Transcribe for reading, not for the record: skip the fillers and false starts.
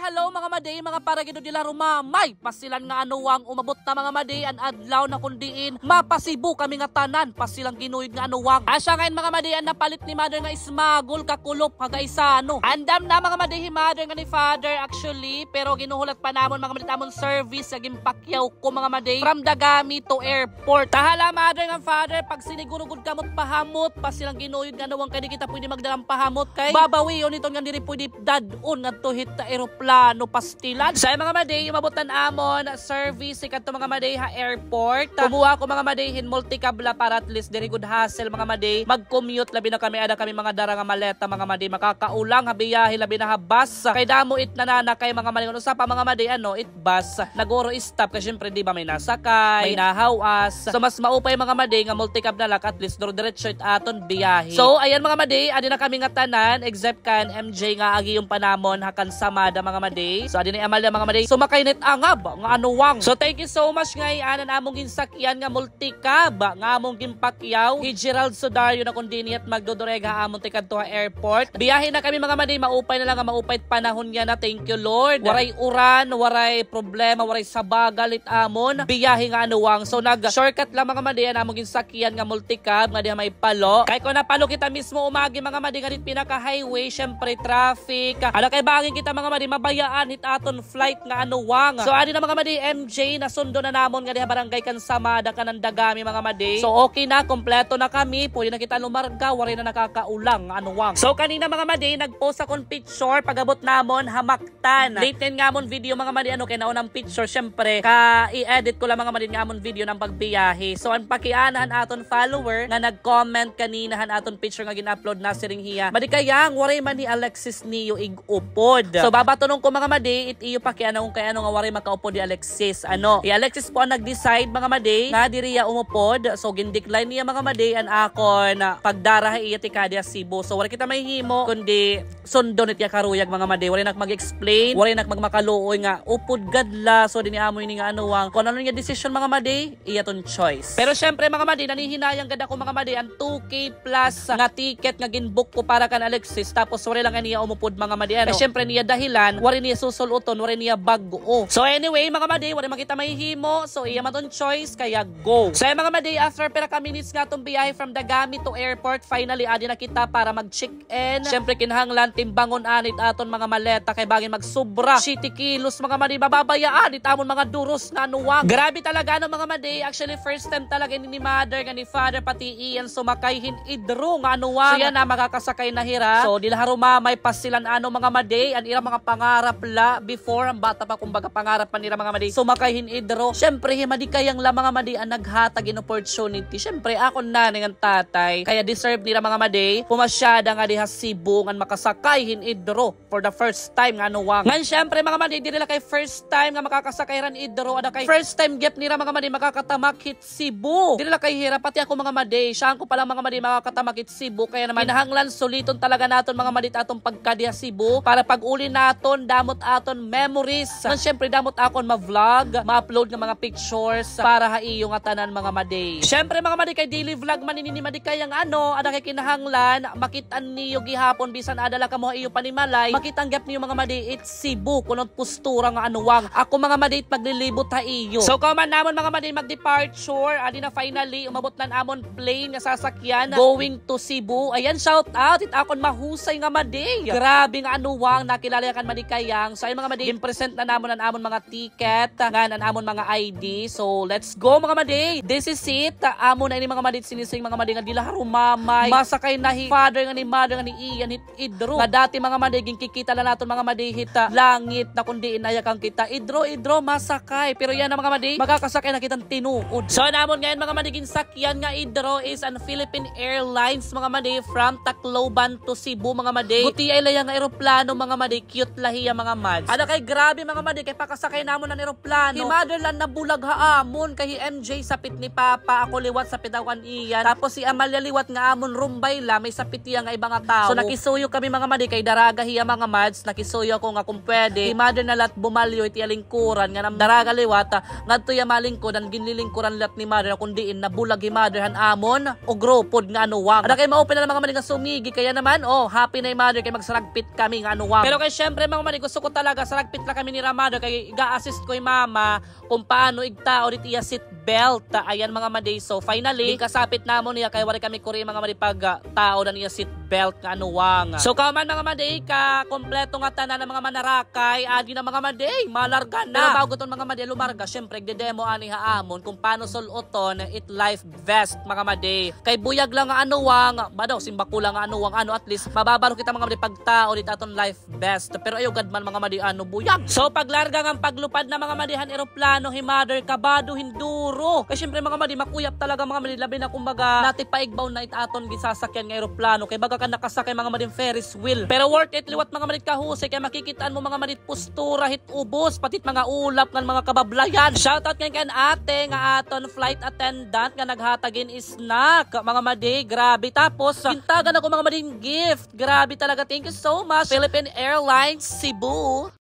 hello mga maday, mga paragido dila rumamay. Pasilan nga anuwang umabot na mga maday an adlaw na kundiin. Mapasibo kami nga tanan, pasilang ginuyod nga anuwang. Asya ngayon mga maday an napalit ni mother nga ismagol kakulop haga isano. Andam na mga maday hi mother nga ni father actually, pero ginuhulat pa namon mga maday tamon service nga gimpakyaw ko mga maday from Dagami to airport. Tahala mother nga father pag sinigurugod kamot pahamot, pasilang ginuyod nga anuwang kay di kita pwede magdalang pahamot kay babawi on iton nga diri pwede dadon nga tuhit ta eroplano pastilan. Sa mga maday umabotan amon service ikat to mga maday ha airport. Kumuha ko mga maday hin multicabla para at least diri good hassle mga maday mag-commute labi na kami ada kami mga dara nga maleta mga maday makakaulang ha biyahe labi na ha bus kay damo it nanana kay mga maday usa pa mga maday ano it bus nagoro stop kasi syempre di ba may nasakay may nahawas so mas maupay mga maday nga multicab na lak at least diretso it aton biyahe. So ayan mga maday adi na kami nga tanan except kan MJ nga agi yung panamon hakan samada mga maday. So adi ni amal mga maday sumakay net angab nga anuwang. So thank you so much ngay anan among ginsakyan nga multicab nga among gimpakyaw hi Gerald Sudario na kundini at magdodorega among tikadto ha airport. Biyahe na kami mga maday maupay na lang nga maupay panahon niya na thank you Lord. Waray uran, waray problema, waray sabagalit amon. Biyahe nga anuwang. So nag shortcut lang mga maday among ginsakyan nga multicab nga diha may palo. Kay ko napalo kita mismo umagi mga maday nga dit pinaka highway syempre traffic. Ala kay baging kita mga maday mabayaan hit aton flight nga anuwang. So adi na mga maday MJ nasundo na namon nga diha barangay Kansamada kanan Dagami mga maday. So okay na kompleto na kami. Pwede na kita lumarga, waray na nakakaulang nga anuwang. So kanina mga maday nagpost akong picture pagabot namon hamaktan. Late nga amon video mga maday ano kay naunang picture syempre ka i-edit ko lang mga maday nga amon video ng pagbiyahe. So ang pakianahan aton follower nga nag-comment kanina han aton picture nga gin-upload na siring hiya. Madi kayang waray man ni Alexis niyo ig-upod. So babatonong ko mga maday it iyo pakianaon kay ano nga waray makaupod ni Alexis. Ano? Alexis po ang nag-decide mga maday nga diriya umupod. So gindecline niya mga maday an akon pagdara iya ti Kadia Cebu. So wala kita mahihimo kundi sundon it ya karuyag mga maday. Wala nak mag-explain, wala nak magmakaluoy nga upod gadla. So diniamoy ni nga anuwang kung ano niya decision mga maday, iya ton choice. Pero syempre mga maday nanihinayang gad ako mga maday ang 2K plus nga ticket nga ginbook ko para kan Alexis tapos wala lang niya umupod mga maday. Ano? Syempre niya dahilan, wala niya susuluton, wala niya bago. So anyway mga maday, wala makita mahihimo. So iya man ton choice kaya go. So mga maday after pera ka minutes nga tong biyahe from Dagami to airport, finally adi na kita para mag-check-in. Syempre kinahanglan timbangon anit aton mga maleta kay bagay magsubra 70 kilos mga maday bababayaan it amon mga duros na anuwang. Grabe talaga no mga maday. Actually first time talaga ni mother nga ni father pati iyan sumakay hin idro nga anuwang. So yan na makakasakay na hira. So dila rumamay pasilan ano mga maday an ira mga pangarap la before ang bata pa kumbaga pangarap pa nila mga maday sumakay hin idro. Syempre himadi kayang la mga maday ang naghatag in opportunity. Syempre ako na ng tatay kaya deserve nila mga maday pumasyada nga diha Cebu nga makasakay hin idro for the first time nga anuwang. Ngan syempre mga maday di nila kay first time nga makakasakay ran idro ada kay first time gap nila mga maday makakatamak hit Cebu. Di nila kay hirap pati ako mga maday siya ko pala mga maday makakatamak hit Cebu kaya naman hinahanglan suliton talaga naton mga maday atong pagkadiha Cebu para pag uli naton damot aton memories. Ngan syempre damot akon ma-vlog ma-upload nga mga pictures para haiyo nga tanan mga maday. Syempre mga maday kay daily vlog man ni maday kayang ano ada kay kinahanglan makitaan niyo gihapon bisan adala ka mo iyo panimalay makitanggap niyo mga maday it Cebu kunot postura nga anuwang. Ako mga maday maglilibot ha iyo. So man namon mga maday mag-departure adi na finally umabot nan amon plane nga sasakyan going to Cebu. Ayan shout out it akon mahusay nga maday. Grabe nga anuwang nakilala kan maday kayang. So ay mga maday present na namon an amon mga ticket nga an amon mga ID. So let's go mga maday. This is it. Amon na ini mga maday sinising mga maday nga dila rumamay. Masakay na hi father nga ni mother nga ni iyan hit idro. Nga dati mga maday kikita na naton mga maday hita langit na kundi inaya kang kita idro masakay. Pero yan na mga maday makakasakay na kitang tinuod. So namon ngayon mga maday ginsakyan nga idro is an Philippine Airlines mga maday from Tacloban to Cebu mga maday. Buti ay layang nga eroplano mga maday cute lahiya mga mads. Ada kay grabe mga maday kay pakasakay namon ng eroplano. Ki motherland na bulag haamon kay MJ sapit ni Papa ako liwat sapit awan iyan. Tapos si Amalia liwat nga amon rumbay la may sapit iya nga ibang tao. So nakisuyo kami mga maday kay daraga hiya mga mads nakisuyo ako nga kung pwede. Si mother na lat bumalyo iti alingkuran nga nam daraga liwat ngadto ya malingkod ang ginlilingkuran lat ni mother kundi in nabulag hi mother han amon o gropod nga anuwang. Ada kay maopen na mga maday nga sumigi kaya naman happy na hi mother kay magsaragpit kami nga anuwang. Pero kay syempre mga maday madi gusto ko talaga sa nagpit lang kami ni Ramado kay ga-assist ko yung mama kung paano igtao dit iya seat belt. Ayan mga madi. So finally kasapit namo niya kay wala kami kuri mga madi pag tao na niya seat belt nga anuwang. So kauman mga madi ka kompleto nga tanan ng mga manarakay agi na mga madi malarga na. Pero bago ton mga madi lumarga syempre gde-demo ani haamon kung paano suluton it life vest mga madi. Kay buyag lang nga anuwang badaw simbakula nga anuwang ano at least mababaro kita mga madi pagtao dit aton life vest. Pero ayo gadman mga madi ano buyag. So paglarga nga paglupad na mga madihan eroplano himader kabado hinduro. Kay syempre mga madi makuyap talaga mga madi labi na kumbaga natik paigbaw na itaton gisasakyan nga eroplano kay baga ka nakasakay mga madi Ferris wheel. Pero worth it liwat mga madi kahusay kay makikitaan mo mga madi postura hit ubos patit mga ulap ng mga kabablayan. Shoutout kay kan ate nga aton flight attendant nga naghatagin snack mga madi grabe tapos kintagan ako mga madi gift. Grabe talaga, thank you so much Philippine Airlines Cebu.